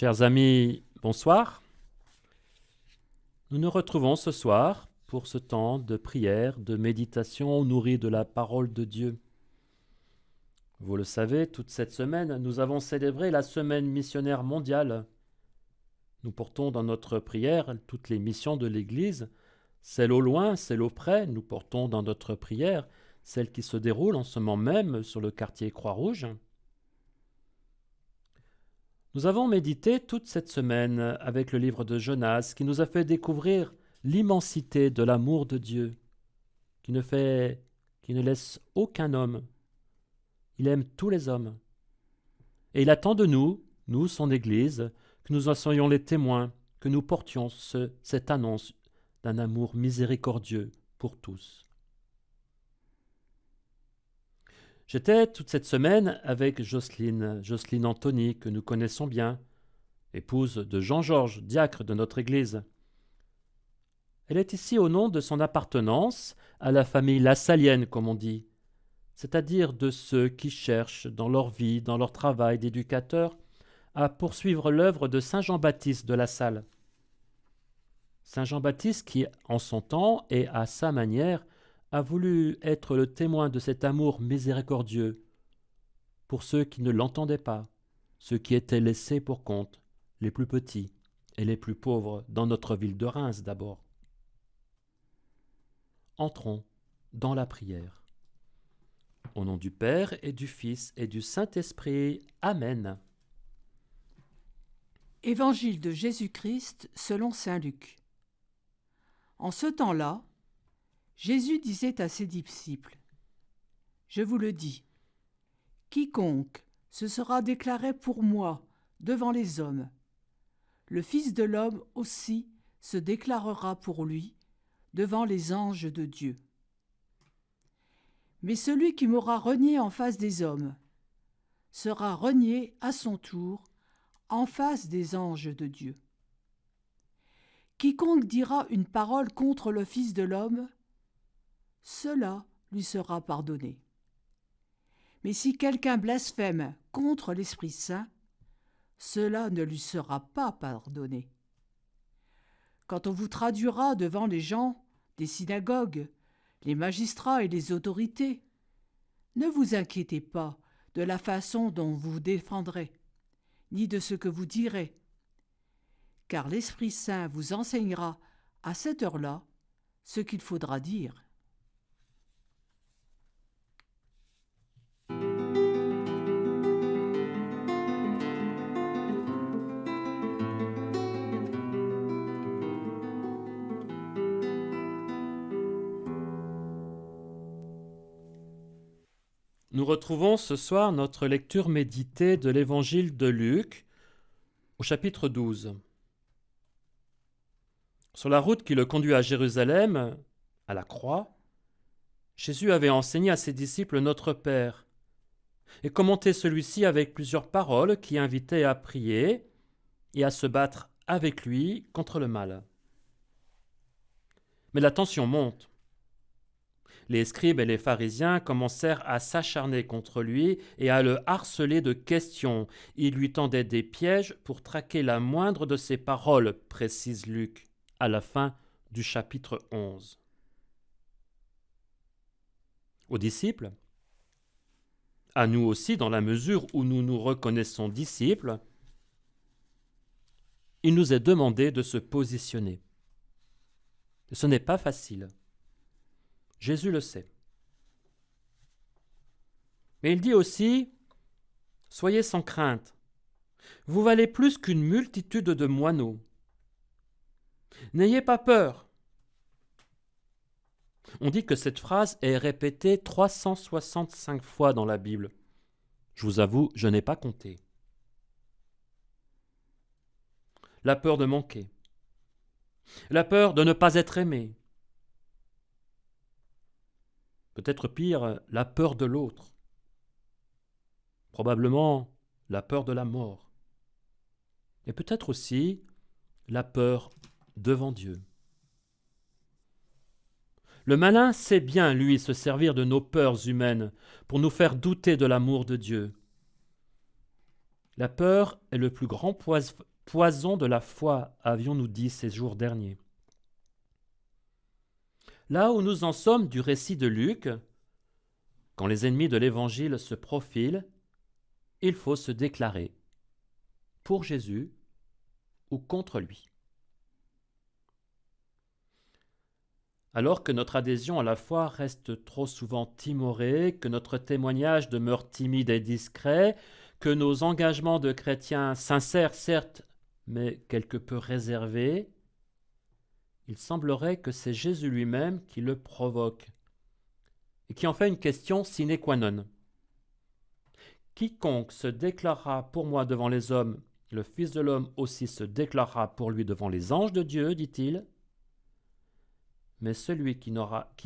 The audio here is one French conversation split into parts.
Chers amis, bonsoir. Nous nous retrouvons ce soir pour ce temps de prière, de méditation nourrie de la parole de Dieu. Vous le savez, toute cette semaine, nous avons célébré la semaine missionnaire mondiale. Nous portons dans notre prière toutes les missions de l'Église, celles au loin, celles au près. Nous portons dans notre prière celles qui se déroulent en ce moment même sur le quartier Croix-Rouge. Nous avons médité toute cette semaine avec le livre de Jonas qui nous a fait découvrir l'immensité de l'amour de Dieu, qui ne laisse aucun homme. Il aime tous les hommes. Et il attend de nous, son Église, que nous en soyons les témoins, que nous portions cette annonce d'un amour miséricordieux pour tous. J'étais toute cette semaine avec Jocelyne Anthony, que nous connaissons bien, épouse de Jean-Georges, diacre de notre Église. Elle est ici au nom de son appartenance à la famille Lassalienne, comme on dit, c'est-à-dire de ceux qui cherchent dans leur vie, dans leur travail d'éducateur, à poursuivre l'œuvre de Saint Jean-Baptiste de La Salle. Saint Jean-Baptiste qui, en son temps et à sa manière, a voulu être le témoin de cet amour miséricordieux pour ceux qui ne l'entendaient pas, ceux qui étaient laissés pour compte, les plus petits et les plus pauvres dans notre ville de Reims d'abord. Entrons dans la prière. Au nom du Père et du Fils et du Saint-Esprit. Amen. Évangile de Jésus-Christ selon saint Luc. En ce temps-là, Jésus disait à ses disciples : « Je vous le dis, quiconque se sera déclaré pour moi devant les hommes, le Fils de l'homme aussi se déclarera pour lui devant les anges de Dieu. Mais celui qui m'aura renié en face des hommes sera renié à son tour en face des anges de Dieu. Quiconque dira une parole contre le Fils de l'homme, cela lui sera pardonné. Mais si quelqu'un blasphème contre l'Esprit Saint, cela ne lui sera pas pardonné. Quand on vous traduira devant les gens des synagogues, les magistrats et les autorités, ne vous inquiétez pas de la façon dont vous vous défendrez, ni de ce que vous direz, car l'Esprit Saint vous enseignera à cette heure-là ce qu'il faudra dire. Nous retrouvons ce soir notre lecture méditée de l'Évangile de Luc au chapitre 12. Sur la route qui le conduit à Jérusalem, à la croix, Jésus avait enseigné à ses disciples Notre Père et commenté celui-ci avec plusieurs paroles qui invitaient à prier et à se battre avec lui contre le mal. Mais la tension monte. Les scribes et les pharisiens commencèrent à s'acharner contre lui et à le harceler de questions. Ils lui tendaient des pièges pour traquer la moindre de ses paroles, précise Luc, à la fin du chapitre 11. Aux disciples, à nous aussi dans la mesure où nous nous reconnaissons disciples, il nous est demandé de se positionner. Ce n'est pas facile. Jésus le sait. Mais il dit aussi : « Soyez sans crainte. Vous valez plus qu'une multitude de moineaux. N'ayez pas peur. » On dit que cette phrase est répétée 365 fois dans la Bible. Je vous avoue, je n'ai pas compté. La peur de manquer. La peur de ne pas être aimé. Peut-être pire, la peur de l'autre. Probablement la peur de la mort. Et peut-être aussi la peur devant Dieu. Le malin sait bien, lui, se servir de nos peurs humaines pour nous faire douter de l'amour de Dieu. La peur est le plus grand poison de la foi, avions-nous dit ces jours derniers. Là où nous en sommes du récit de Luc, quand les ennemis de l'Évangile se profilent, il faut se déclarer pour Jésus ou contre lui. Alors que notre adhésion à la foi reste trop souvent timorée, que notre témoignage demeure timide et discret, que nos engagements de chrétiens sincères, certes, mais quelque peu réservés, il semblerait que c'est Jésus lui-même qui le provoque et qui en fait une question sine qua non. Quiconque se déclarera pour moi devant les hommes, le Fils de l'homme aussi se déclarera pour lui devant les anges de Dieu, dit-il. Mais celui qui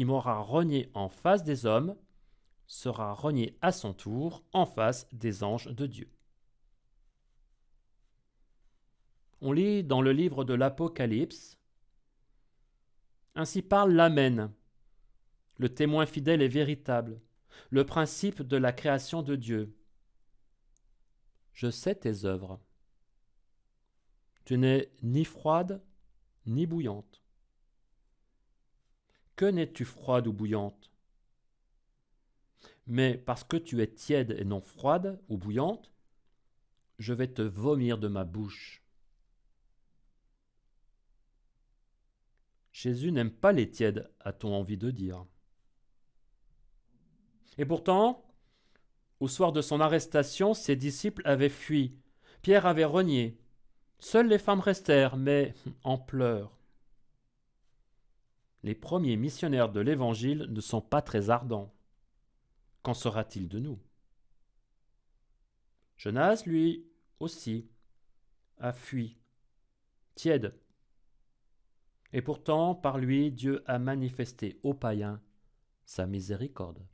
m'aura renié en face des hommes sera renié à son tour en face des anges de Dieu. On lit dans le livre de l'Apocalypse, ainsi parle l'Amen, le témoin fidèle et véritable, le principe de la création de Dieu. Je sais tes œuvres. Tu n'es ni froide ni bouillante. Que n'es-tu froide ou bouillante? Mais parce que tu es tiède et non froide ou bouillante, je vais te vomir de ma bouche. Jésus n'aime pas les tièdes, a-t-on envie de dire. Et pourtant, au soir de son arrestation, ses disciples avaient fui. Pierre avait renié. Seules les femmes restèrent, mais en pleurs. Les premiers missionnaires de l'Évangile ne sont pas très ardents. Qu'en sera-t-il de nous? Jonas, lui aussi, a fui, tiède. Et pourtant, par lui, Dieu a manifesté aux païens sa miséricorde.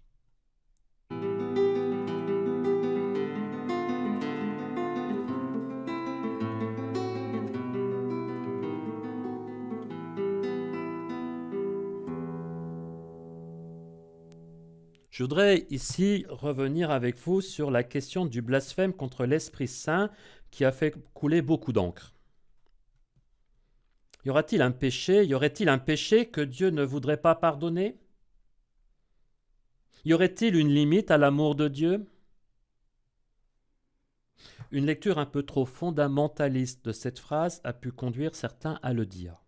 Je voudrais ici revenir avec vous sur la question du blasphème contre l'Esprit Saint qui a fait couler beaucoup d'encre. Y aurait-il un péché que Dieu ne voudrait pas pardonner? Y aurait-il une limite à l'amour de Dieu? Une lecture un peu trop fondamentaliste de cette phrase a pu conduire certains à le dire.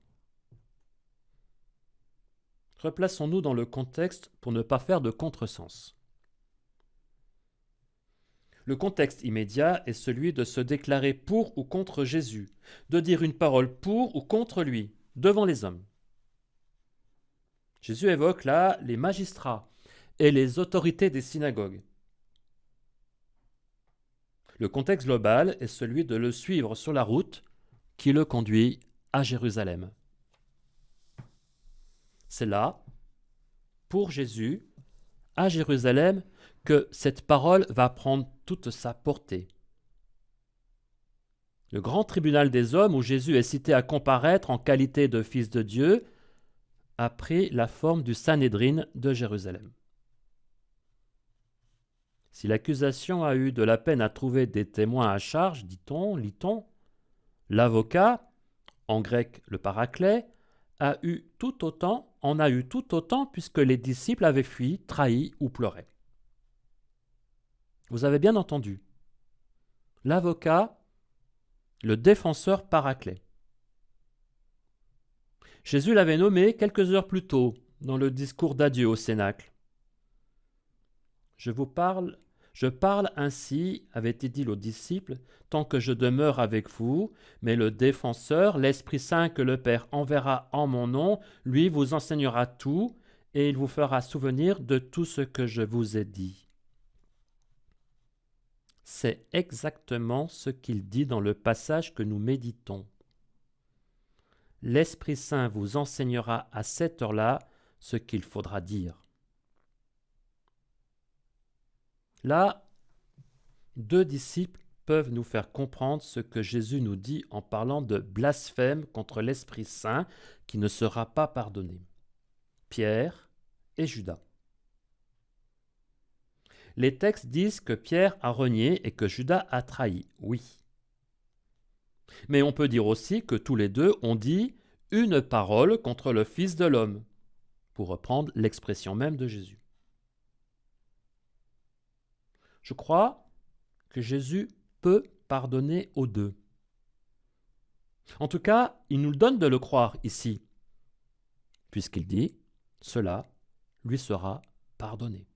Replaçons-nous dans le contexte pour ne pas faire de contresens. Le contexte immédiat est celui de se déclarer pour ou contre Jésus, de dire une parole pour ou contre lui, devant les hommes. Jésus évoque là les magistrats et les autorités des synagogues. Le contexte global est celui de le suivre sur la route qui le conduit à Jérusalem. C'est là, pour Jésus, à Jérusalem, que cette parole va prendre toute sa portée. Le grand tribunal des hommes, où Jésus est cité à comparaître en qualité de fils de Dieu, a pris la forme du Sanhédrin de Jérusalem. Si l'accusation a eu de la peine à trouver des témoins à charge, dit-on, lit-on, l'avocat, en grec le paraclet, en a eu tout autant puisque les disciples avaient fui, trahi ou pleuré. Vous avez bien entendu. L'avocat, le défenseur paraclet. Jésus l'avait nommé quelques heures plus tôt dans le discours d'adieu au Cénacle. Je parle ainsi, avait-il dit aux disciples, tant que je demeure avec vous, mais le défenseur, l'Esprit Saint que le Père enverra en mon nom, lui vous enseignera tout, et il vous fera souvenir de tout ce que je vous ai dit. C'est exactement ce qu'il dit dans le passage que nous méditons. L'Esprit Saint vous enseignera à cette heure-là ce qu'il faudra dire. Là, deux disciples peuvent nous faire comprendre ce que Jésus nous dit en parlant de blasphème contre l'Esprit Saint qui ne sera pas pardonné. Pierre et Judas. Les textes disent que Pierre a renié et que Judas a trahi, oui. Mais on peut dire aussi que tous les deux ont dit une parole contre le Fils de l'homme, pour reprendre l'expression même de Jésus. Je crois que Jésus peut pardonner aux deux. En tout cas, il nous donne de le croire ici, puisqu'il dit « cela lui sera pardonné ».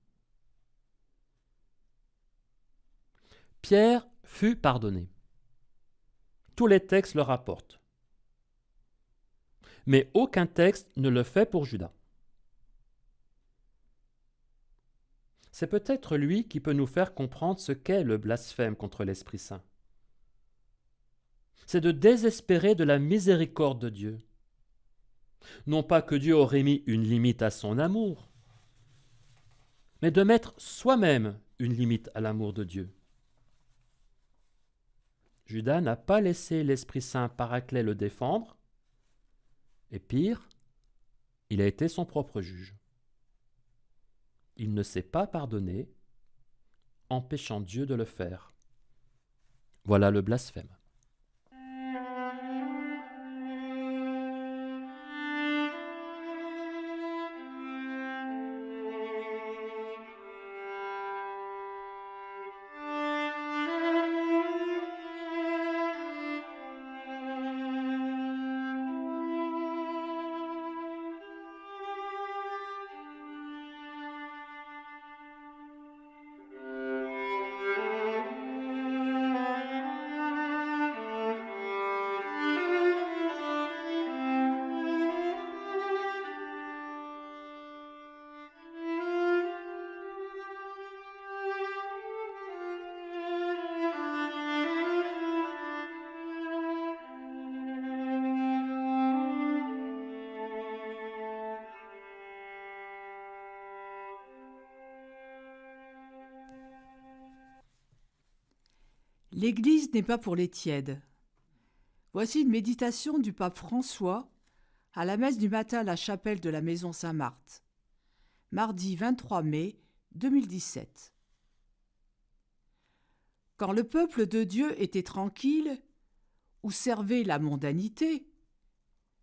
Pierre fut pardonné. Tous les textes le rapportent. Mais aucun texte ne le fait pour Judas. C'est peut-être lui qui peut nous faire comprendre ce qu'est le blasphème contre l'Esprit Saint. C'est de désespérer de la miséricorde de Dieu. Non pas que Dieu aurait mis une limite à son amour, mais de mettre soi-même une limite à l'amour de Dieu. Judas n'a pas laissé l'Esprit Saint Paraclet le défendre, et pire, il a été son propre juge. Il ne s'est pas pardonné, empêchant Dieu de le faire. Voilà le blasphème. L'Église n'est pas pour les tièdes. Voici une méditation du pape François à la messe du matin à la chapelle de la Maison Saint-Marthe, mardi 23 mai 2017. Quand le peuple de Dieu était tranquille, ou servait la mondanité,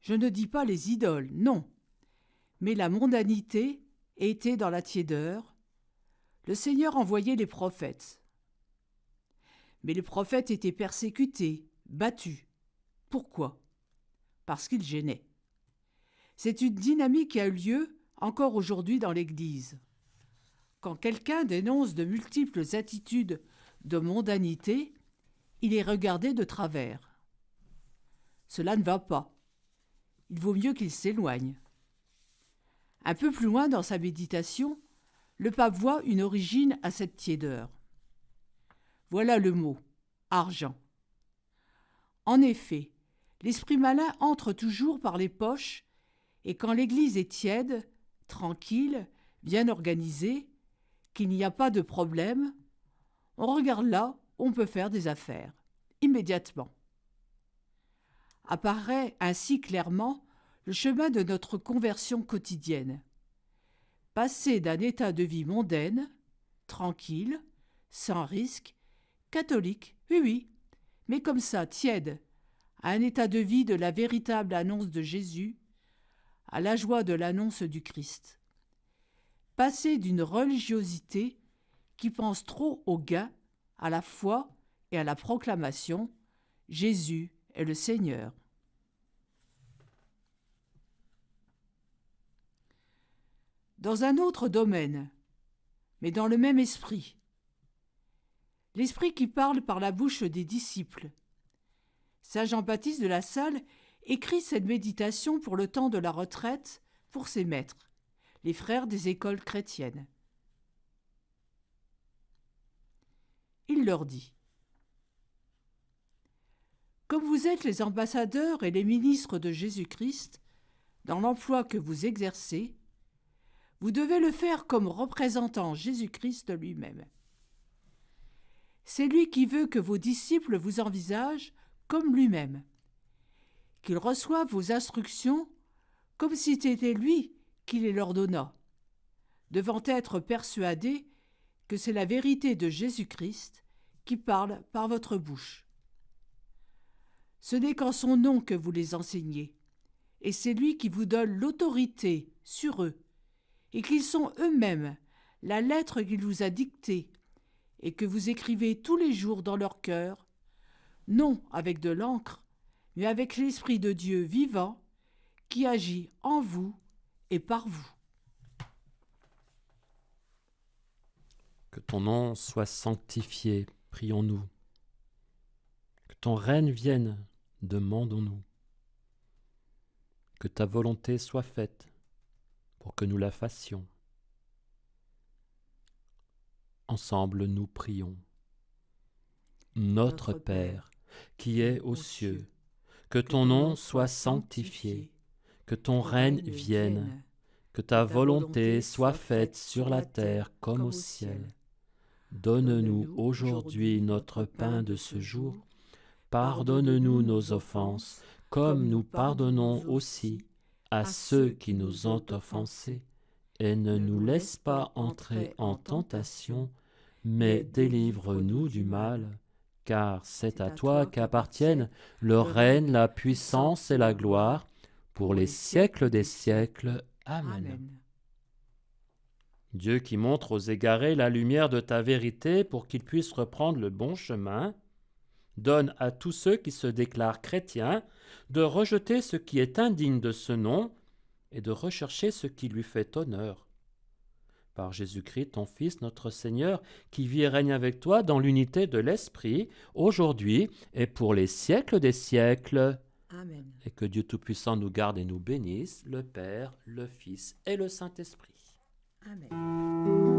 je ne dis pas les idoles, non, mais la mondanité était dans la tiédeur, le Seigneur envoyait les prophètes. Mais les prophètes étaient persécutés, battus. Pourquoi ? Parce qu'ils gênaient. C'est une dynamique qui a eu lieu encore aujourd'hui dans l'Église. Quand quelqu'un dénonce de multiples attitudes de mondanité, il est regardé de travers. Cela ne va pas. Il vaut mieux qu'il s'éloigne. Un peu plus loin dans sa méditation, le pape voit une origine à cette tiédeur. Voilà le mot, argent. En effet, l'esprit malin entre toujours par les poches, et quand l'Église est tiède, tranquille, bien organisée, qu'il n'y a pas de problème, on regarde là où on peut faire des affaires, immédiatement. Apparaît ainsi clairement le chemin de notre conversion quotidienne. Passer d'un état de vie mondaine, tranquille, sans risque, catholique, oui, mais comme ça, tiède, à un état de vie de la véritable annonce de Jésus, à la joie de l'annonce du Christ. Passer d'une religiosité qui pense trop au gain, à la foi et à la proclamation, Jésus est le Seigneur. Dans un autre domaine, mais dans le même esprit, l'Esprit qui parle par la bouche des disciples. Saint Jean-Baptiste de La Salle écrit cette méditation pour le temps de la retraite pour ses maîtres, les frères des écoles chrétiennes. Il leur dit : Comme vous êtes les ambassadeurs et les ministres de Jésus-Christ, dans l'emploi que vous exercez, vous devez le faire comme représentant Jésus-Christ lui-même. C'est lui qui veut que vos disciples vous envisagent comme lui-même, qu'ils reçoivent vos instructions comme si c'était lui qui les leur donna, devant être persuadés que c'est la vérité de Jésus-Christ qui parle par votre bouche. Ce n'est qu'en son nom que vous les enseignez, et c'est lui qui vous donne l'autorité sur eux, et qu'ils sont eux-mêmes la lettre qu'il vous a dictée, et que vous écrivez tous les jours dans leur cœur, non avec de l'encre, mais avec l'Esprit de Dieu vivant, qui agit en vous et par vous. Que ton nom soit sanctifié, prions-nous. Que ton règne vienne, demandons-nous. Que ta volonté soit faite pour que nous la fassions. Ensemble nous prions. Notre Père, qui es aux cieux, que ton nom soit sanctifié, que ton règne vienne, que ta volonté soit faite sur la terre comme au ciel. Donne-nous aujourd'hui notre pain de ce jour. Pardonne-nous nos offenses, comme nous pardonnons aussi à ceux qui nous ont offensés. Et ne nous laisse pas entrer en tentation, mais délivre-nous du mal. Car c'est à toi qu'appartiennent le règne, la puissance et la gloire, pour les siècles des siècles. Amen. Dieu qui montre aux égarés la lumière de ta vérité pour qu'ils puissent reprendre le bon chemin, donne à tous ceux qui se déclarent chrétiens de rejeter ce qui est indigne de ce nom et de rechercher ce qui lui fait honneur. Par Jésus-Christ, ton Fils, notre Seigneur, qui vit et règne avec toi dans l'unité de l'Esprit, aujourd'hui et pour les siècles des siècles. Amen. Et que Dieu Tout-Puissant nous garde et nous bénisse, le Père, le Fils et le Saint-Esprit. Amen.